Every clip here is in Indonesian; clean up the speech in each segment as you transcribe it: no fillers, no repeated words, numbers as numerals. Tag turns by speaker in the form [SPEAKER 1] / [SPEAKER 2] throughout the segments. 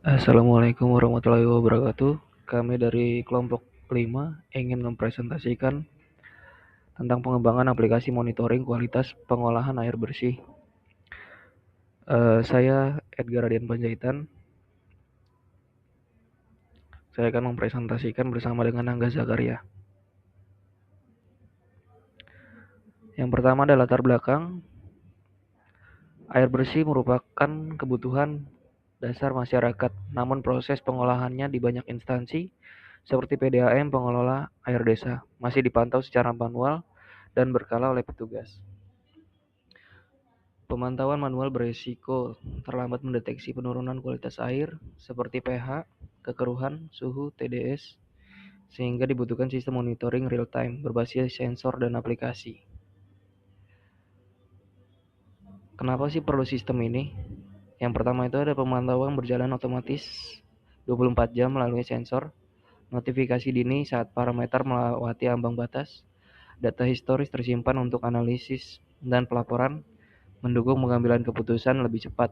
[SPEAKER 1] Assalamualaikum warahmatullahi wabarakatuh. Kami dari kelompok 5 ingin mempresentasikan tentang pengembangan aplikasi monitoring kualitas pengolahan air bersih. Saya Edgar Radian Panjaitan. Saya akan mempresentasikan bersama dengan Angga Zakaria. Yang pertama adalah latar belakang. Air bersih merupakan kebutuhan dasar masyarakat, namun proses pengolahannya di banyak instansi seperti PDAM pengelola air desa masih dipantau secara manual dan berkala oleh petugas. Pemantauan manual berisiko terlambat mendeteksi penurunan kualitas air seperti pH, kekeruhan, suhu, TDS, sehingga dibutuhkan sistem monitoring real-time berbasis sensor dan aplikasi. Kenapa sih perlu sistem ini? Yang pertama itu ada pemantauan berjalan otomatis 24 jam melalui sensor, notifikasi dini saat parameter melewati ambang batas, data historis tersimpan untuk analisis dan pelaporan, mendukung pengambilan keputusan lebih cepat.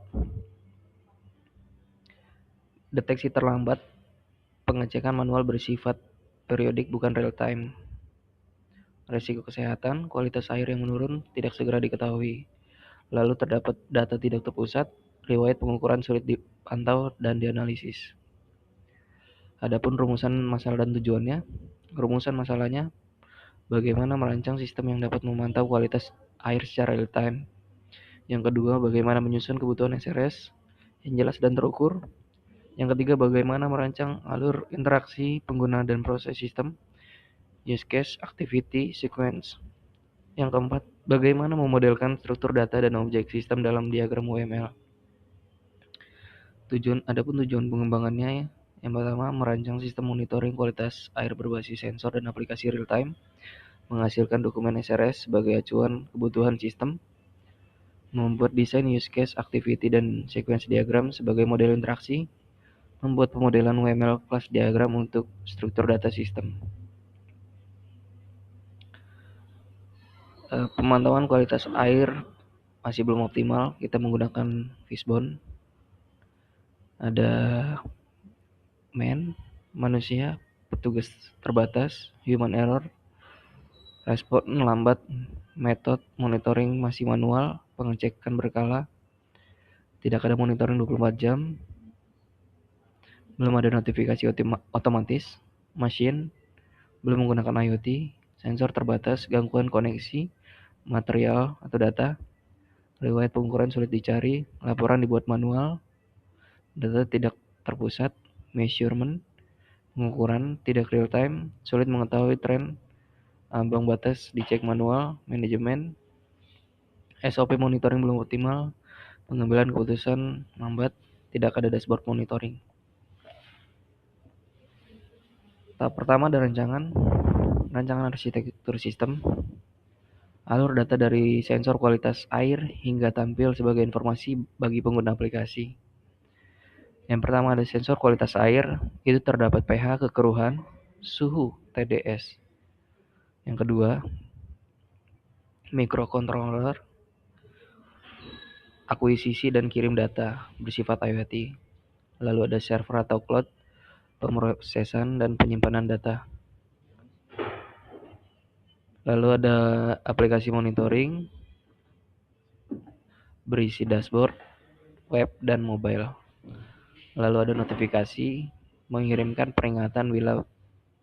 [SPEAKER 1] Deteksi terlambat, pengecekan manual bersifat periodik bukan real time. Risiko kesehatan, kualitas air yang menurun tidak segera diketahui. Lalu terdapat data tidak terpusat, riwayat pengukuran sulit dipantau dan dianalisis. Adapun rumusan masalah dan tujuannya, rumusan masalahnya bagaimana merancang sistem yang dapat memantau kualitas air secara real time. Yang kedua, bagaimana menyusun kebutuhan SRS yang jelas dan terukur. Yang ketiga, bagaimana merancang alur interaksi pengguna dan proses sistem, use case, activity, sequence. Yang keempat, bagaimana memodelkan struktur data dan objek sistem dalam diagram UML. Adapun tujuan pengembangannya, yang pertama, merancang sistem monitoring kualitas air berbasis sensor dan aplikasi real time, menghasilkan dokumen SRS sebagai acuan kebutuhan sistem, membuat desain use case, activity, dan sequence diagram sebagai model interaksi, membuat pemodelan UML class diagram untuk struktur data sistem. Pemantauan kualitas air masih belum optimal, kita menggunakan fishbone. Ada manusia, petugas terbatas, human error, respon lambat, metode monitoring masih manual, pengecekan berkala, tidak ada monitoring 24 jam, belum ada notifikasi otomatis, machine, belum menggunakan IoT, sensor terbatas, gangguan koneksi, material atau data, riwayat pengukuran sulit dicari, laporan dibuat manual, data tidak terpusat, measurement, pengukuran tidak real time, sulit mengetahui tren, ambang batas dicek manual, manajemen, SOP monitoring belum optimal, pengambilan keputusan lambat, tidak ada dashboard monitoring. Tahap pertama ada rancangan arsitektur sistem, alur data dari sensor kualitas air hingga tampil sebagai informasi bagi pengguna aplikasi. Yang pertama ada sensor kualitas air, itu terdapat pH, kekeruhan, suhu, TDS. Yang kedua, microcontroller, akuisisi dan kirim data bersifat IoT. Lalu ada server atau cloud, pemrosesan dan penyimpanan data. Lalu ada aplikasi monitoring, berisi dashboard, web, dan mobile. Lalu ada notifikasi, mengirimkan peringatan bila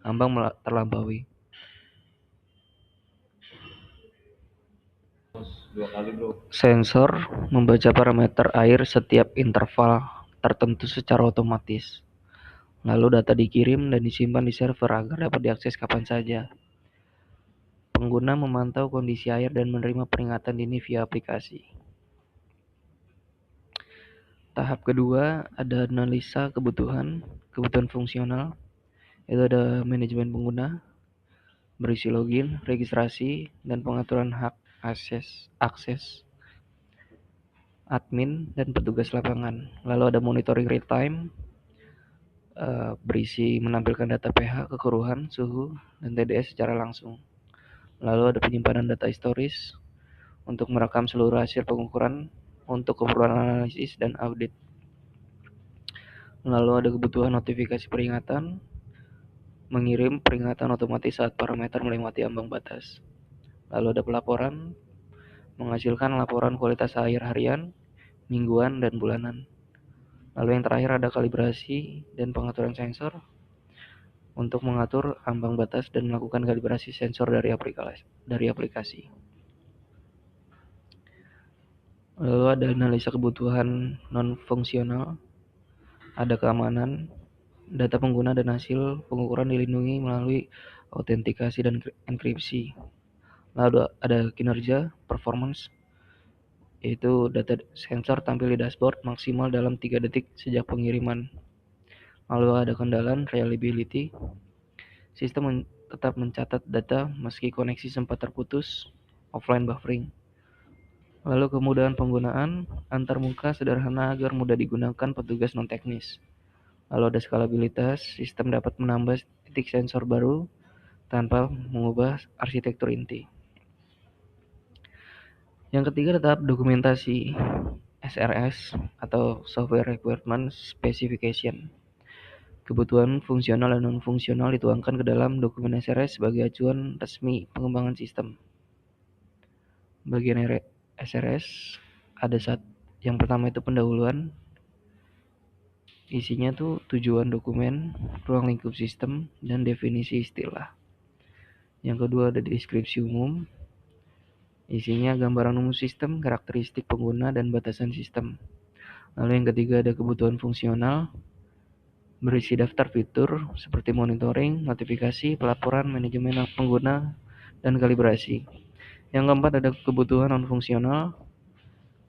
[SPEAKER 1] ambang terlampaui. Sensor membaca parameter air setiap interval tertentu secara otomatis. Lalu data dikirim dan disimpan di server agar dapat diakses kapan saja. Pengguna memantau kondisi air dan menerima peringatan dini via aplikasi. Tahap kedua ada analisa kebutuhan fungsional. Itu ada manajemen pengguna, berisi login, registrasi, dan pengaturan hak akses, admin, dan petugas lapangan. Lalu ada monitoring real time, berisi menampilkan data pH, kekeruhan, suhu, dan TDS secara langsung. Lalu ada penyimpanan data historis untuk merekam seluruh hasil pengukuran untuk keperluan analisis dan audit. Lalu ada kebutuhan notifikasi peringatan, mengirim peringatan otomatis saat parameter melewati ambang batas. Lalu ada pelaporan, menghasilkan laporan kualitas air harian, mingguan, dan bulanan. Lalu yang terakhir ada kalibrasi dan pengaturan sensor untuk mengatur ambang batas dan melakukan kalibrasi sensor dari aplikasi. Lalu ada analisa kebutuhan non-fungsional, ada keamanan, data pengguna dan hasil pengukuran dilindungi melalui autentikasi dan enkripsi. Lalu ada kinerja, performance, yaitu data sensor tampil di dashboard maksimal dalam 3 detik sejak pengiriman. Lalu ada kendala, reliability, sistem tetap mencatat data meski koneksi sempat terputus, offline buffering. Lalu kemudahan penggunaan, antarmuka sederhana agar mudah digunakan petugas non-teknis. Lalu ada skalabilitas, sistem dapat menambah titik sensor baru tanpa mengubah arsitektur inti. Yang ketiga tahap dokumentasi SRS atau Software Requirement Specification. Kebutuhan fungsional dan non-fungsional dituangkan ke dalam dokumen SRS sebagai acuan resmi pengembangan sistem. Bagian SRS ada yang pertama itu pendahuluan. Isinya tuh tujuan dokumen, ruang lingkup sistem, dan definisi istilah. Yang kedua ada deskripsi umum. Isinya gambaran umum sistem, karakteristik pengguna, dan batasan sistem. Lalu yang ketiga ada kebutuhan fungsional, berisi daftar fitur seperti monitoring, notifikasi, pelaporan, manajemen pengguna, dan kalibrasi. Yang keempat ada kebutuhan non-fungsional,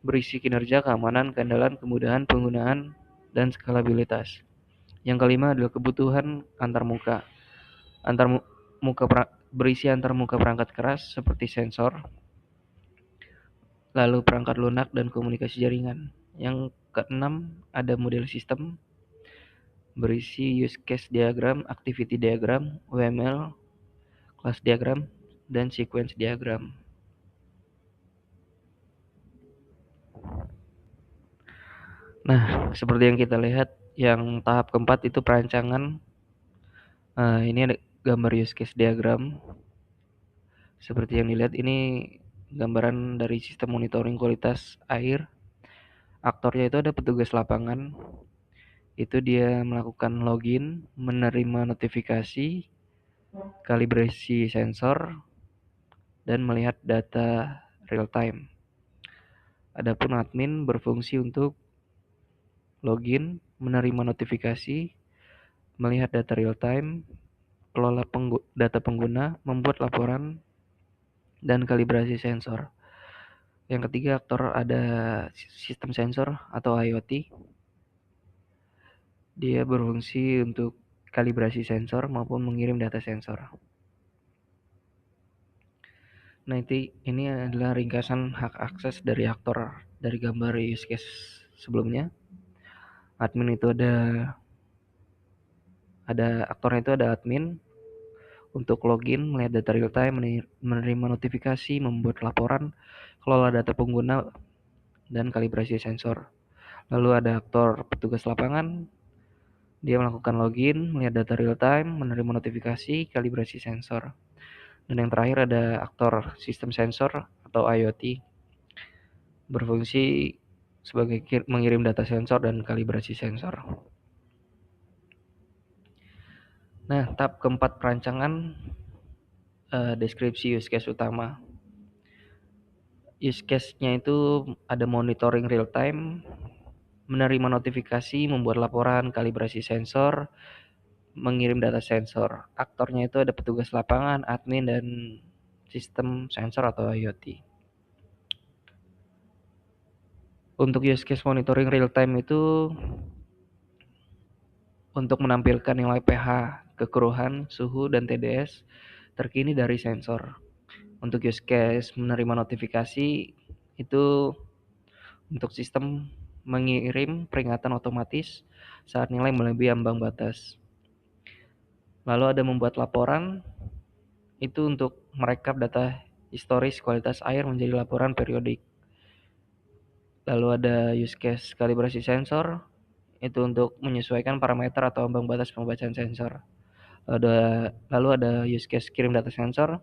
[SPEAKER 1] berisi kinerja, keamanan, keandalan, kemudahan penggunaan, dan skalabilitas. Yang kelima adalah kebutuhan antarmuka. Berisi antarmuka perangkat keras seperti sensor, lalu perangkat lunak dan komunikasi jaringan. Yang keenam ada model sistem, berisi use case diagram, activity diagram, UML, class diagram, dan sequence diagram. Nah, seperti yang kita lihat, yang tahap keempat itu perancangan. Ini ada gambar use case diagram. Seperti yang dilihat ini gambaran dari sistem monitoring kualitas air. Aktornya itu ada petugas lapangan. Itu dia melakukan login, menerima notifikasi, kalibrasi sensor, dan melihat data real time. Adapun admin berfungsi untuk login, menerima notifikasi, melihat data real time, kelola data pengguna, membuat laporan, dan kalibrasi sensor. Yang ketiga aktor ada sistem sensor atau IoT. Dia berfungsi untuk kalibrasi sensor maupun mengirim data sensor. Nah, ini adalah ringkasan hak akses dari aktor dari gambar use case sebelumnya. Admin itu ada aktornya itu ada admin untuk login, melihat data real time, menerima notifikasi, membuat laporan, kelola data pengguna, dan kalibrasi sensor. Lalu ada aktor petugas lapangan, dia melakukan login, melihat data real time, menerima notifikasi, kalibrasi sensor. Dan yang terakhir ada aktor sistem sensor atau IoT, berfungsi sebagai mengirim data sensor dan kalibrasi sensor. Nah, tahap keempat perancangan, deskripsi use case utama. Use case-nya itu ada monitoring real time, menerima notifikasi, membuat laporan, kalibrasi sensor, mengirim data sensor. Aktornya itu ada petugas lapangan, admin, dan sistem sensor atau IoT. Untuk use case monitoring real time itu untuk menampilkan nilai pH, kekeruhan, suhu, dan TDS terkini dari sensor. Untuk use case menerima notifikasi itu untuk sistem mengirim peringatan otomatis saat nilai melebihi ambang batas. Lalu ada membuat laporan, itu untuk merekap data historis kualitas air menjadi laporan periodik. Lalu ada use case kalibrasi sensor, itu untuk menyesuaikan parameter atau ambang batas pembacaan sensor. Lalu ada use case kirim data sensor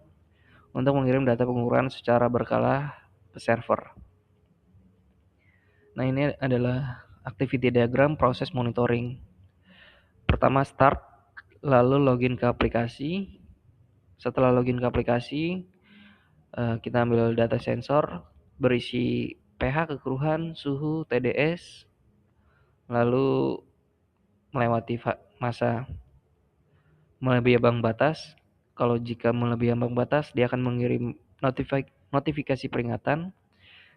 [SPEAKER 1] untuk mengirim data pengukuran secara berkala ke server. Nah, ini adalah activity diagram proses monitoring. Pertama start, lalu login ke aplikasi. Setelah login ke aplikasi, kita ambil data sensor berisi pH, kekeruhan, suhu, TDS, lalu melewati masa melebihi ambang batas. Kalau jika melebihi ambang batas, dia akan mengirim notifikasi peringatan.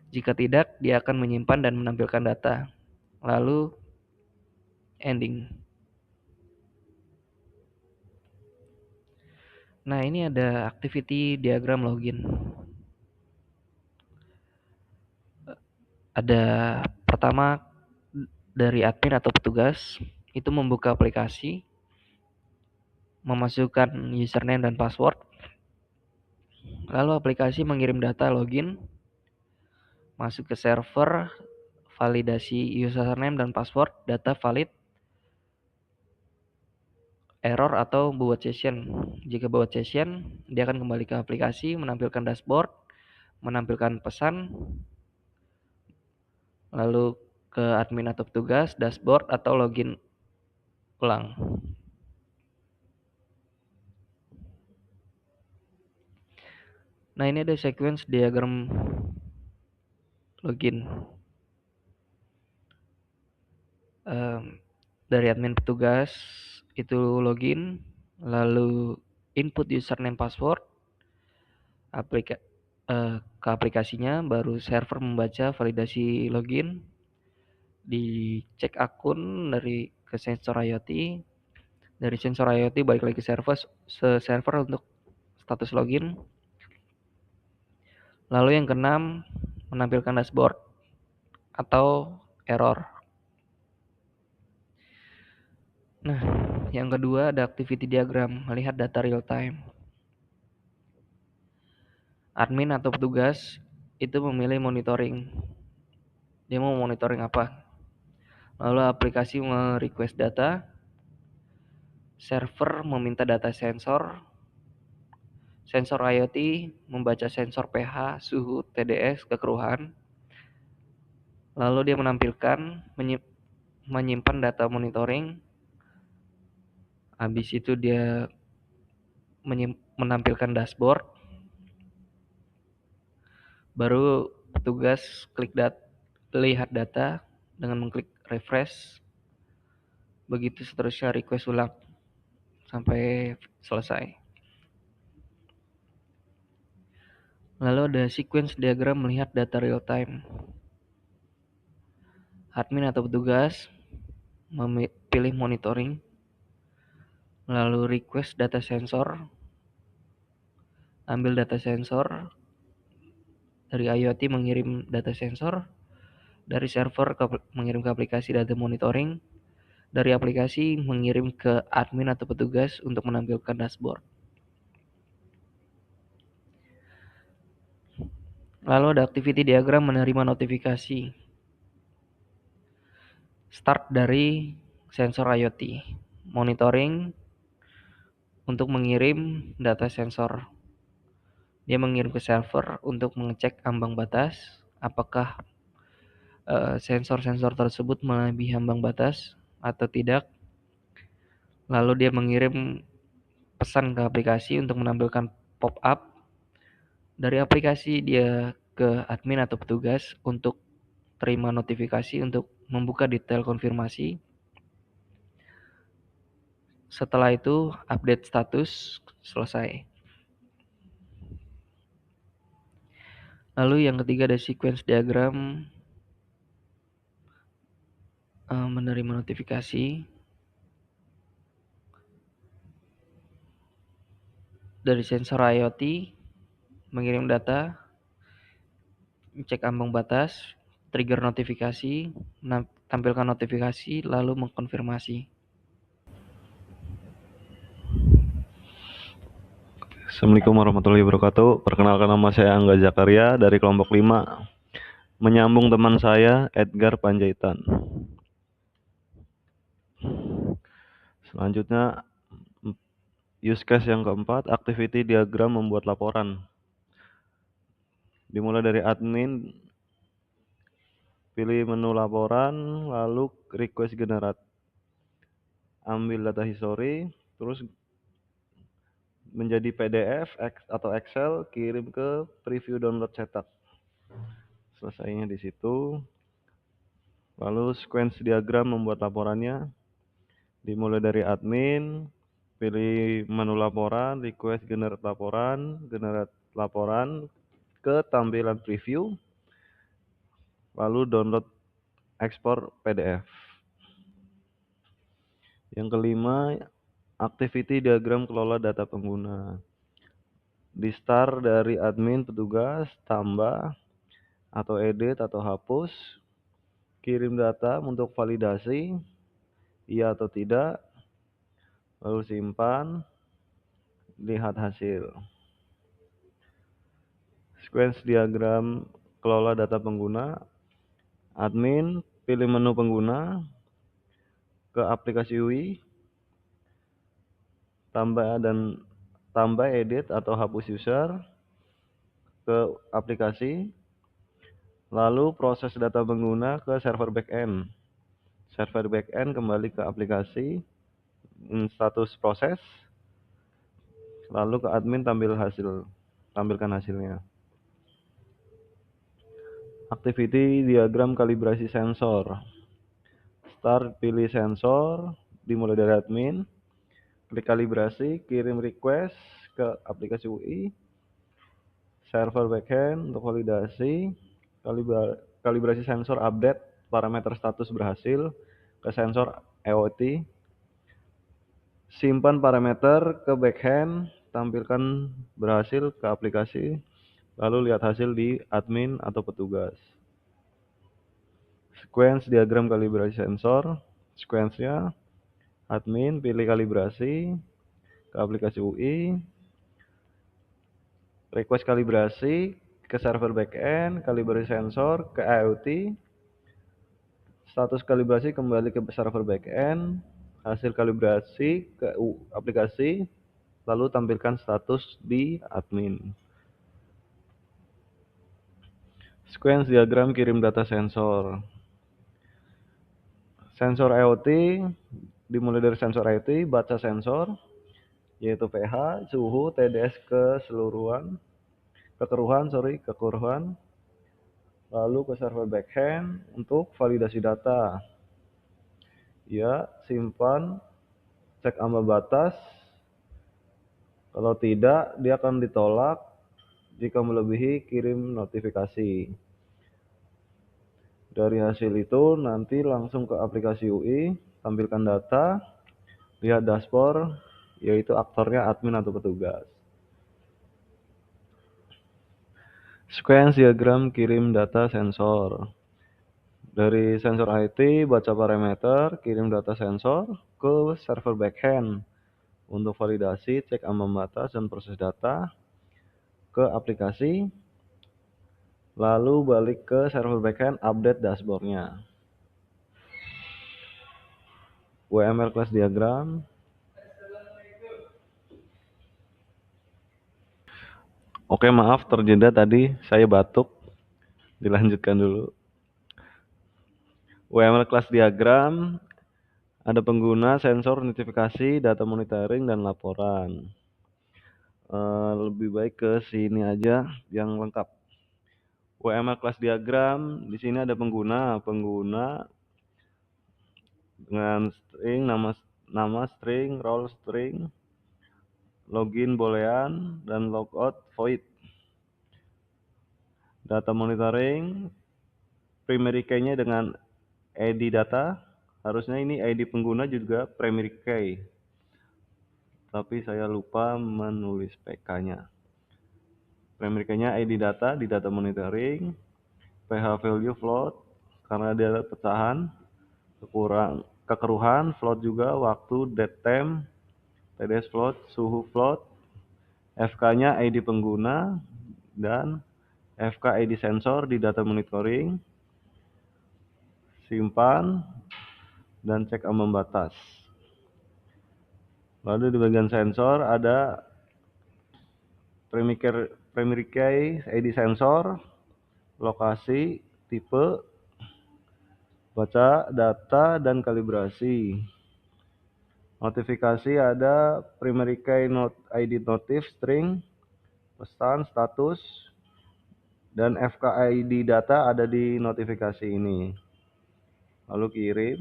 [SPEAKER 1] Jika tidak, dia akan menyimpan dan menampilkan data. Lalu ending. Nah, ini ada activity diagram login. Ada pertama dari admin atau petugas itu membuka aplikasi, memasukkan username dan password. Lalu aplikasi mengirim data login, masuk ke server, validasi username dan password, data valid, error atau buat session. Jika buat session, dia akan kembali ke aplikasi, menampilkan dashboard, menampilkan pesan, lalu ke admin atau petugas, dashboard atau login ulang. Nah, ini ada sequence diagram login. Dari admin petugas itu login, lalu input username password, ke aplikasinya, baru server membaca validasi login, dicek akun dari ke sensor IoT, dari sensor IoT balik lagi ke server untuk status login. Lalu yang keenam, menampilkan dashboard atau error. Nah, yang kedua ada activity diagram, melihat data real time. Admin atau petugas itu memilih monitoring. Dia mau monitoring apa? Lalu aplikasi merequest data, server meminta data sensor IoT membaca sensor pH, suhu, TDS, kekeruhan. Lalu dia menyimpan data monitoring. Habis itu dia menampilkan dashboard. Baru petugas lihat data dengan mengklik refresh. Begitu seterusnya request ulang sampai selesai. Lalu ada sequence diagram melihat data real time. Admin atau petugas pilih monitoring, lalu request data sensor, ambil data sensor, dari IoT mengirim data sensor, dari server mengirim ke aplikasi data monitoring, dari aplikasi mengirim ke admin atau petugas untuk menampilkan dashboard. Lalu ada activity diagram menerima notifikasi. Start dari sensor IoT, monitoring untuk mengirim data sensor. Dia mengirim ke server untuk mengecek ambang batas, apakah sensor-sensor tersebut melebihi ambang batas atau tidak. Lalu dia mengirim pesan ke aplikasi untuk menampilkan pop-up. Dari aplikasi dia ke admin atau petugas untuk terima notifikasi untuk membuka detail konfirmasi. Setelah itu update status, selesai. Lalu yang ketiga ada sequence diagram menerima notifikasi dari sensor IoT, mengirim data, cek ambang batas, trigger notifikasi, tampilkan notifikasi, lalu mengkonfirmasi.
[SPEAKER 2] Assalamualaikum warahmatullahi wabarakatuh. Perkenalkan, nama saya Angga Zakaria dari kelompok 5. Menyambung teman saya Edgar Panjaitan. Selanjutnya use case yang keempat, activity diagram membuat laporan. Dimulai dari admin, pilih menu laporan, lalu request generate. Ambil data history, terus menjadi PDF atau Excel, kirim ke preview download cetak. Selesainya di situ. Lalu sequence diagram membuat laporannya. Dimulai dari admin, pilih menu laporan, request generate laporan ke tampilan preview, lalu download ekspor PDF. Yang kelima, activity diagram kelola data pengguna. Di start dari admin petugas, tambah atau edit atau hapus, kirim data untuk validasi, iya atau tidak, lalu simpan, lihat hasil. Sequence diagram kelola data pengguna. Admin, pilih menu pengguna, ke aplikasi UI, tambah edit atau hapus user, ke aplikasi, lalu proses data pengguna ke server backend. Server backend kembali ke aplikasi, status proses, lalu ke admin tampilkan hasilnya. Activity diagram kalibrasi sensor. Start, pilih sensor, dimulai dari admin, klik kalibrasi, kirim request ke aplikasi UI, server backend untuk validasi, kalibrasi sensor update, parameter status berhasil ke sensor IoT, simpan parameter ke backend, tampilkan berhasil ke aplikasi, lalu lihat hasil di admin atau petugas. Sequence diagram kalibrasi sensor. Sequence-nya admin, pilih kalibrasi ke aplikasi UI, request kalibrasi ke server backend, kalibrasi sensor ke IoT, status kalibrasi kembali ke server backend, hasil kalibrasi ke aplikasi, lalu tampilkan status di admin. Sequence diagram kirim data sensor. Sensor IoT, dimulai dari sensor IoT, baca sensor, yaitu pH, suhu, TDS kekeruhan, lalu ke server backend untuk validasi data. Ya, simpan, cek ambang batas. Kalau tidak, dia akan ditolak. Jika melebihi, kirim notifikasi. Dari hasil itu nanti langsung ke aplikasi UI, tampilkan data, lihat dashboard, yaitu aktornya admin atau petugas. Sequence diagram kirim data sensor. Dari sensor IT, baca parameter, kirim data sensor ke server backend untuk validasi, cek ambang batas, dan proses data ke aplikasi, lalu balik ke server backend, update dashboardnya. UML class diagram. Oke, maaf terjeda tadi saya batuk. Dilanjutkan dulu. UML class diagram, ada pengguna, sensor, notifikasi, data monitoring, dan laporan. Lebih baik ke sini aja yang lengkap. UML class diagram, di sini ada pengguna dengan string, nama string, role string, login boolean, dan logout void. Data monitoring, primary key-nya dengan ID data, harusnya ini ID pengguna juga primary key, tapi saya lupa menulis PK-nya. Primary key-nya ID data di data monitoring, PH value float karena dia ada pecahan, kekeruhan, float juga, waktu, date time, TDS float, suhu float, FK-nya ID pengguna, dan FK ID sensor di data monitoring, simpan, dan cek ambang batas. Lalu di bagian sensor ada primary key ID sensor, lokasi, tipe, baca data, dan kalibrasi. Notifikasi ada primary key ID notif string, pesan, status, dan FKID data ada di notifikasi ini. Lalu kirim.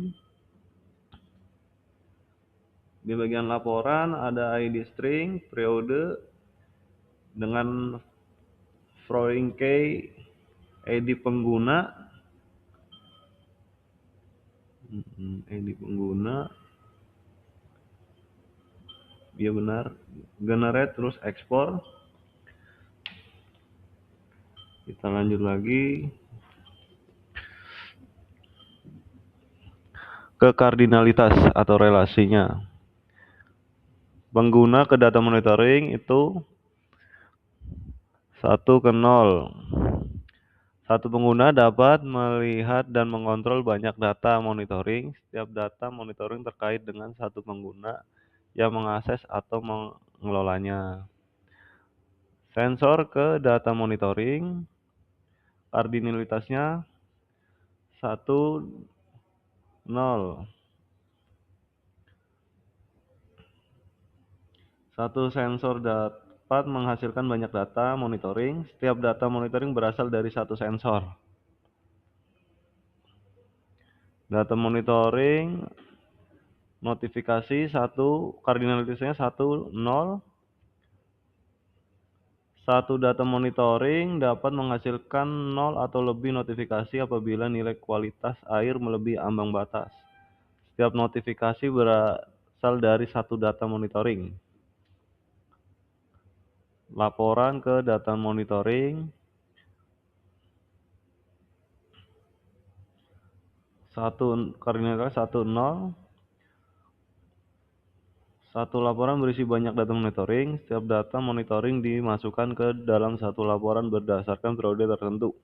[SPEAKER 2] Di bagian laporan ada ID string, periode, dengan foreign key ID pengguna, ID pengguna, dia benar, generate, terus ekspor. Kita lanjut lagi ke kardinalitas atau relasinya. Pengguna ke data monitoring itu 1 ke 0. Satu pengguna dapat melihat dan mengontrol banyak data monitoring. Setiap data monitoring terkait dengan satu pengguna yang mengakses atau mengelolanya. Sensor ke data monitoring, kardinalitasnya 1, 0. Satu sensor dapat menghasilkan banyak data monitoring. Setiap data monitoring berasal dari satu sensor. Data monitoring notifikasi 1, kardinalitasnya 1, 0. Satu data monitoring dapat menghasilkan 0 atau lebih notifikasi apabila nilai kualitas air melebihi ambang batas. Setiap notifikasi berasal dari satu data monitoring. Laporan ke data monitoring 1, kardinalitas 1, 0. Satu laporan berisi banyak data monitoring. Setiap data monitoring dimasukkan ke dalam satu laporan berdasarkan periode tertentu,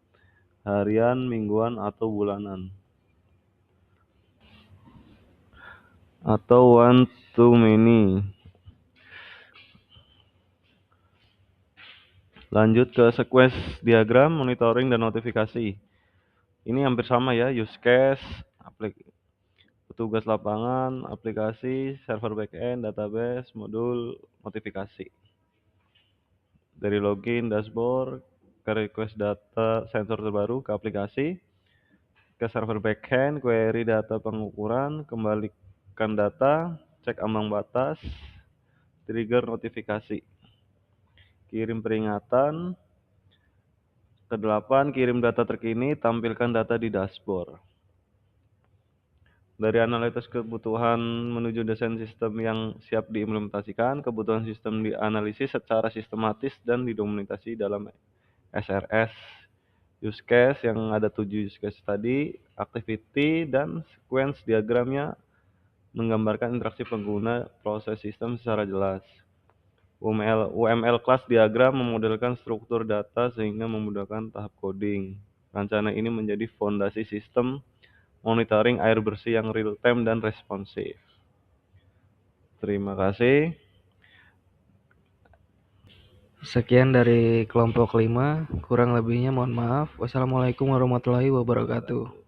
[SPEAKER 2] harian, mingguan, atau bulanan, atau one to many. Lanjut ke sequence diagram monitoring dan notifikasi. Ini hampir sama ya, use case, petugas lapangan, aplikasi, server backend, database, modul, notifikasi. Dari login, dashboard, ke request data sensor terbaru, ke aplikasi, ke server backend, query data pengukuran, kembalikan data, cek ambang batas, trigger notifikasi, kirim peringatan. Ke-8, kirim data terkini, tampilkan data di dashboard. Dari analisis kebutuhan menuju desain sistem yang siap diimplementasikan, kebutuhan sistem dianalisis secara sistematis dan didokumentasi dalam SRS. Use case yang ada 7 use case tadi, activity dan sequence diagramnya menggambarkan interaksi pengguna proses sistem secara jelas. UML class diagram memodelkan struktur data sehingga memudahkan tahap coding. Rancangan ini menjadi fondasi sistem monitoring air bersih yang real time dan responsif. Terima kasih.
[SPEAKER 1] Sekian dari kelompok 5, kurang lebihnya mohon maaf. Wassalamualaikum warahmatullahi wabarakatuh.